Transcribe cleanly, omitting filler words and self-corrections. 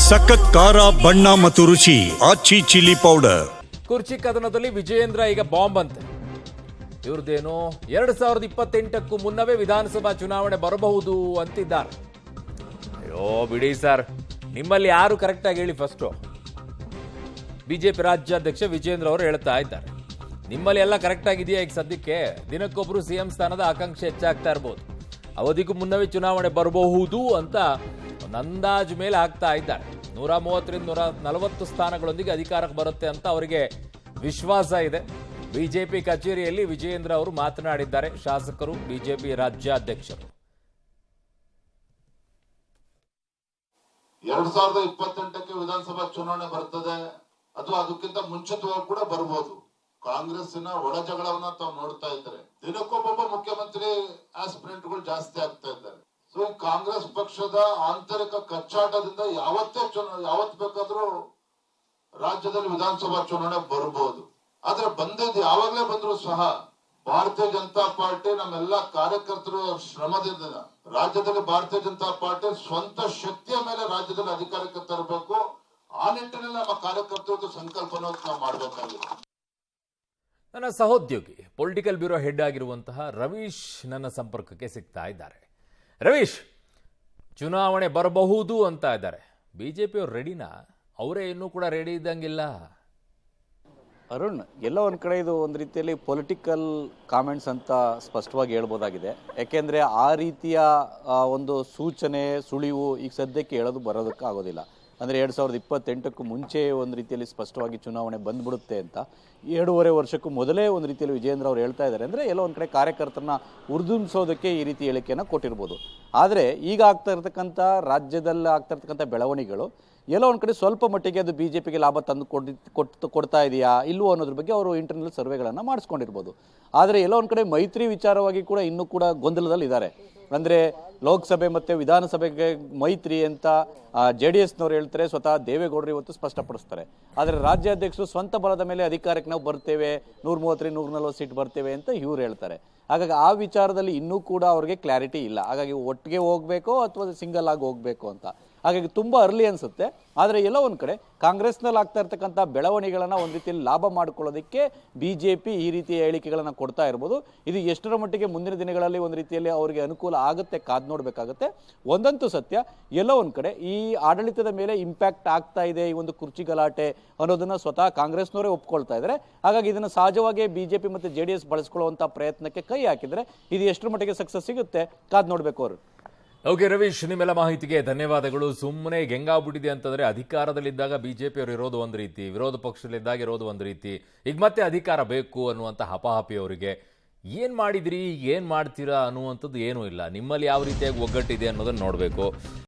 ಸಖತ್ ಖಾರ ಬಣ್ಣ ಮತ್ತು ರುಚಿ ಆಚಿ ಚಿಲ್ಲಿ ಪೌಡರ್. ಕುರ್ಚಿ ಕದನದಲ್ಲಿ ವಿಜಯೇಂದ್ರ ಈಗ ಬಾಂಬ್ ಅಂತೆ. ಇವ್ರದ್ದೇನು 2028ಕ್ಕೂ ಮುನ್ನವೇ ವಿಧಾನಸಭಾ ಚುನಾವಣೆ ಬರಬಹುದು ಅಂತಿದ್ದಾರೆ. ಅಯ್ಯೋ ಬಿಡಿ ಸರ್, ನಿಮ್ಮಲ್ಲಿ ಯಾರು ಕರೆಕ್ಟ್ ಆಗಿ ಹೇಳಿ. ಫಸ್ಟು ಬಿಜೆಪಿ ರಾಜ್ಯಾಧ್ಯಕ್ಷ ವಿಜಯೇಂದ್ರ ಅವರು ಹೇಳ್ತಾ ಇದ್ದಾರೆ, ನಿಮ್ಮಲ್ಲಿ ಎಲ್ಲ ಕರೆಕ್ಟ್ ಆಗಿದೆಯಾ? ಈಗ ಸದ್ಯಕ್ಕೆ ದಿನಕ್ಕೊಬ್ರು ಸಿಎಂ ಸ್ಥಾನದ ಆಕಾಂಕ್ಷೆ ಹೆಚ್ಚಾಗ್ತಾ ಇರಬಹುದು, ಅವಧಿಗೂ ಮುನ್ನವೇ ಚುನಾವಣೆ ಬರಬಹುದು ಅಂತ ಒಂದು ಅಂದಾಜು ಮೇಲೆ ಆಗ್ತಾ ಇದ್ದಾರೆ. 130ರಿಂದ 140 ಸ್ಥಾನಗಳೊಂದಿಗೆ ಅಧಿಕಾರಕ್ಕೆ ಬರುತ್ತೆ ಅಂತ ಅವರಿಗೆ ವಿಶ್ವಾಸ ಇದೆ. ಬಿಜೆಪಿ ಕಚೇರಿಯಲ್ಲಿ ವಿಜಯೇಂದ್ರ ಅವರು ಮಾತನಾಡಿದ್ದಾರೆ. ಶಾಸಕರು, ಬಿಜೆಪಿ ರಾಜ್ಯಾಧ್ಯಕ್ಷರು 2028ಕ್ಕೆ ವಿಧಾನಸಭಾ ಚುನಾವಣೆ ಬರ್ತದೆ, ಅದು ಅದಕ್ಕಿಂತ ಮುಂಚಿತವಾಗಿ ಕೂಡ ಬರಬಹುದು. ಕಾಂಗ್ರೆಸ್ಸಿನ ಒಳ ಜಗಳವನ್ನ ತಾವು ನೋಡ್ತಾ ಇದ್ದಾರೆ. ದಿನಕ್ಕೊಬ್ಬೊಬ್ಬ ಮುಖ್ಯಮಂತ್ರಿ ಆಸ್ಪಿರೆಂಟ್ಗಳು ಜಾಸ್ತಿ ಆಗ್ತಾ ಇದ್ದಾರೆ. ಸೊ ಕಾಂಗ್ರೆಸ್ ಪಕ್ಷದ ಆಂತರಿಕ ಕಚ್ಚಾಟದಿಂದ ಯಾವತ್ ಬೇಕಾದ್ರೂ ರಾಜ್ಯದಲ್ಲಿ ವಿಧಾನಸಭಾ ಚುನಾವಣೆ ಬರಬಹುದು. ಆದ್ರೆ ಬಂದಿದ್ದು ಯಾವಾಗಲೇ ಬಂದ್ರು ಸಹ ಭಾರತೀಯ ಜನತಾ ಪಾರ್ಟಿ ನಮ್ಮೆಲ್ಲ ಕಾರ್ಯಕರ್ತರು ಶ್ರಮದಿಂದ ರಾಜ್ಯದಲ್ಲಿ ಭಾರತೀಯ ಜನತಾ ಪಾರ್ಟಿ ಸ್ವಂತ ಶಕ್ತಿಯ ಮೇಲೆ ರಾಜ್ಯದಲ್ಲಿ ಅಧಿಕಾರಕ್ಕೆ ತರಬೇಕು. ಆ ನಿಟ್ಟಿನಲ್ಲಿ ನಮ್ಮ ಕಾರ್ಯಕರ್ತರು ಸಂಕಲ್ಪನ ನಾವು ಮಾಡಬೇಕಾಗಿದೆ. ನನ್ನ ಸಹೋದ್ಯೋಗಿ ಪೊಲಿಟಿಕಲ್ ಬ್ಯೂರೋ ಹೆಡ್ ಆಗಿರುವಂತಹ ರವೀಶ್ ನನ್ನ ಸಂಪರ್ಕಕ್ಕೆ ಸಿಗ್ತಾ ಇದ್ದಾರೆ. ರವೀಶ್, ಚುನಾವಣೆ ಬರಬಹುದು ಅಂತ ಇದ್ದಾರೆ. ಬಿಜೆಪಿಯವರು ರೆಡಿನಾ? ಅವರೇ ಇನ್ನೂ ಕೂಡ ರೆಡಿ ಇದ್ದಂಗಿಲ್ಲ. ಅರುಣ್, ಎಲ್ಲ ಒಂದು ಕಡೆ ಇದು ಒಂದು ರೀತಿಯಲ್ಲಿ ಪೊಲಿಟಿಕಲ್ ಕಾಮೆಂಟ್ಸ್ ಅಂತ ಸ್ಪಷ್ಟವಾಗಿ ಹೇಳ್ಬೋದಾಗಿದೆ. ಯಾಕೆಂದರೆ ಆ ರೀತಿಯ ಒಂದು ಸೂಚನೆ ಸುಳಿವು ಈಗ ಸದ್ಯಕ್ಕೆ ಹೇಳೋದು ಬರೋದಕ್ಕೆ ಆಗೋದಿಲ್ಲ. ಅಂದರೆ 2028ಕ್ಕೂ ಮುಂಚೆ ಒಂದು ರೀತಿಯಲ್ಲಿ ಸ್ಪಷ್ಟವಾಗಿ ಚುನಾವಣೆ ಬಂದ್ಬಿಡುತ್ತೆ ಅಂತ 2.5 ವರ್ಷಕ್ಕೂ ಮೊದಲೇ ಒಂದು ರೀತಿಯಲ್ಲಿ ವಿಜಯೇಂದ್ರ ಅವರು ಹೇಳ್ತಾ ಇದ್ದಾರೆ. ಅಂದರೆ ಎಲ್ಲೋ ಒಂದು ಕಡೆ ಕಾರ್ಯಕರ್ತರನ್ನ ಉರ್ದುಂಬಿಸೋದಕ್ಕೆ ಈ ರೀತಿ ಹೇಳಿಕೆಯನ್ನು ಕೊಟ್ಟಿರ್ಬೋದು. ಆದರೆ ಈಗ ಆಗ್ತಾ ಇರ್ತಕ್ಕಂಥ ರಾಜ್ಯದಲ್ಲಿ ಆಗ್ತಾ ಇರ್ತಕ್ಕಂಥ ಬೆಳವಣಿಗೆಗಳು ಎಲ್ಲೋ ಒಂದು ಕಡೆ ಸ್ವಲ್ಪ ಮಟ್ಟಿಗೆ ಅದು ಬಿಜೆಪಿಗೆ ಲಾಭ ತಂದು ಕೊಡ್ತಾ ಇದೆಯಾ ಇಲ್ವೋ ಅನ್ನೋದ್ರ ಬಗ್ಗೆ ಅವರು ಇಂಟರ್ನಲ್ ಸರ್ವೆಗಳನ್ನು ಮಾಡಿಸ್ಕೊಂಡಿರ್ಬೋದು. ಆದರೆ ಎಲ್ಲೋ ಒಂದು ಕಡೆ ಮೈತ್ರಿ ವಿಚಾರವಾಗಿ ಕೂಡ ಇನ್ನೂ ಕೂಡ ಗೊಂದಲದಲ್ಲಿ ಇದ್ದಾರೆ. ಅಂದರೆ ಲೋಕಸಭೆ ಮತ್ತು ವಿಧಾನಸಭೆಗೆ ಮೈತ್ರಿ ಅಂತ JDSನವ್ರು ಹೇಳ್ತಾರೆ, ಸ್ವತಃ ದೇವೇಗೌಡರು ಇವತ್ತು ಸ್ಪಷ್ಟಪಡಿಸ್ತಾರೆ. ಆದರೆ ರಾಜ್ಯಾಧ್ಯಕ್ಷರು ಸ್ವಂತ ಬಲದ ಮೇಲೆ ಅಧಿಕಾರಕ್ಕೆ ನಾವು ಬರ್ತೇವೆ, 130 140 ಸೀಟ್ ಬರ್ತೇವೆ ಅಂತ ಇವ್ರು ಹೇಳ್ತಾರೆ. ಹಾಗಾಗಿ ಆ ವಿಚಾರದಲ್ಲಿ ಇನ್ನೂ ಕೂಡ ಅವ್ರಿಗೆ ಕ್ಲಾರಿಟಿ ಇಲ್ಲ. ಹಾಗಾಗಿ ಒಟ್ಟಿಗೆ ಹೋಗಬೇಕೋ ಅಥವಾ ಸಿಂಗಲ್ ಆಗಿ ಹೋಗಬೇಕು ಅಂತ ಹಾಗಾಗಿ ತುಂಬ ಅರ್ಲಿ ಅನಿಸುತ್ತೆ. ಆದರೆ ಎಲ್ಲೋ ಒಂದು ಕಡೆ ಕಾಂಗ್ರೆಸ್ನಲ್ಲಿ ಆಗ್ತಾ ಇರ್ತಕ್ಕಂಥ ಬೆಳವಣಿಗೆಗಳನ್ನು ಒಂದು ರೀತಿಯಲ್ಲಿ ಲಾಭ ಮಾಡಿಕೊಳ್ಳೋದಕ್ಕೆ BJP ಈ ರೀತಿಯ ಹೇಳಿಕೆಗಳನ್ನು ಕೊಡ್ತಾ ಇರ್ಬೋದು. ಇದು ಎಷ್ಟರ ಮಟ್ಟಿಗೆ ಮುಂದಿನ ದಿನಗಳಲ್ಲಿ ಒಂದು ರೀತಿಯಲ್ಲಿ ಅವರಿಗೆ ಅನುಕೂಲ ಆಗುತ್ತೆ ಕಾದು ನೋಡಬೇಕಾಗುತ್ತೆ. ಒಂದಂತೂ ಸತ್ಯ, ಎಲ್ಲೋ ಒಂದು ಕಡೆ ಈ ಆಡಳಿತದ ಮೇಲೆ ಇಂಪ್ಯಾಕ್ಟ್ ಆಗ್ತಾ ಇದೆ ಈ ಒಂದು ಕುರ್ಚಿ ಗಲಾಟೆ ಅನ್ನೋದನ್ನು ಸ್ವತಃ ಕಾಂಗ್ರೆಸ್ನವರೇ ಒಪ್ಕೊಳ್ತಾ ಇದ್ದಾರೆ. ಹಾಗಾಗಿ ಇದನ್ನು ಸಹಜವಾಗಿ BJP ಮತ್ತು JDS ಬಳಸ್ಕೊಳ್ಳುವಂಥ ಪ್ರಯತ್ನಕ್ಕೆ ಕೈ ಹಾಕಿದರೆ ಇದು ಎಷ್ಟರ ಮಟ್ಟಿಗೆ ಸಕ್ಸಸ್ ಸಿಗುತ್ತೆ ಕಾದು ನೋಡಬೇಕು ಅವರು. ಓಕೆ ರವೀಶ್, ನಿಮ್ಮೆಲ್ಲ ಮಾಹಿತಿಗೆ ಧನ್ಯವಾದಗಳು. ಸುಮ್ಮನೆ ಹೆಂಗಾಗ್ಬಿಟ್ಟಿದೆ ಅಂತಂದ್ರೆ ಅಧಿಕಾರದಲ್ಲಿದ್ದಾಗ ಬಿಜೆಪಿ ಅವರು ಇರೋದು ಒಂದು ರೀತಿ, ವಿರೋಧ ಪಕ್ಷದಲ್ಲಿದ್ದಾಗ ಇರೋದು ಒಂದು ರೀತಿ, ಈಗ ಮತ್ತೆ ಅಧಿಕಾರ ಬೇಕು ಅನ್ನುವಂಥ ಹಪಾಹಪಿ ಅವರಿಗೆ ಏನು ಮಾಡಿದ್ರಿ, ಏನು ಮಾಡ್ತೀರಾ ಅನ್ನುವಂಥದ್ದು ಏನೂ ಇಲ್ಲ. ನಿಮ್ಮಲ್ಲಿ ಯಾವ ರೀತಿಯಾಗಿ ಒಗ್ಗಟ್ಟಿದೆ ಅನ್ನೋದನ್ನು ನೋಡಬೇಕು.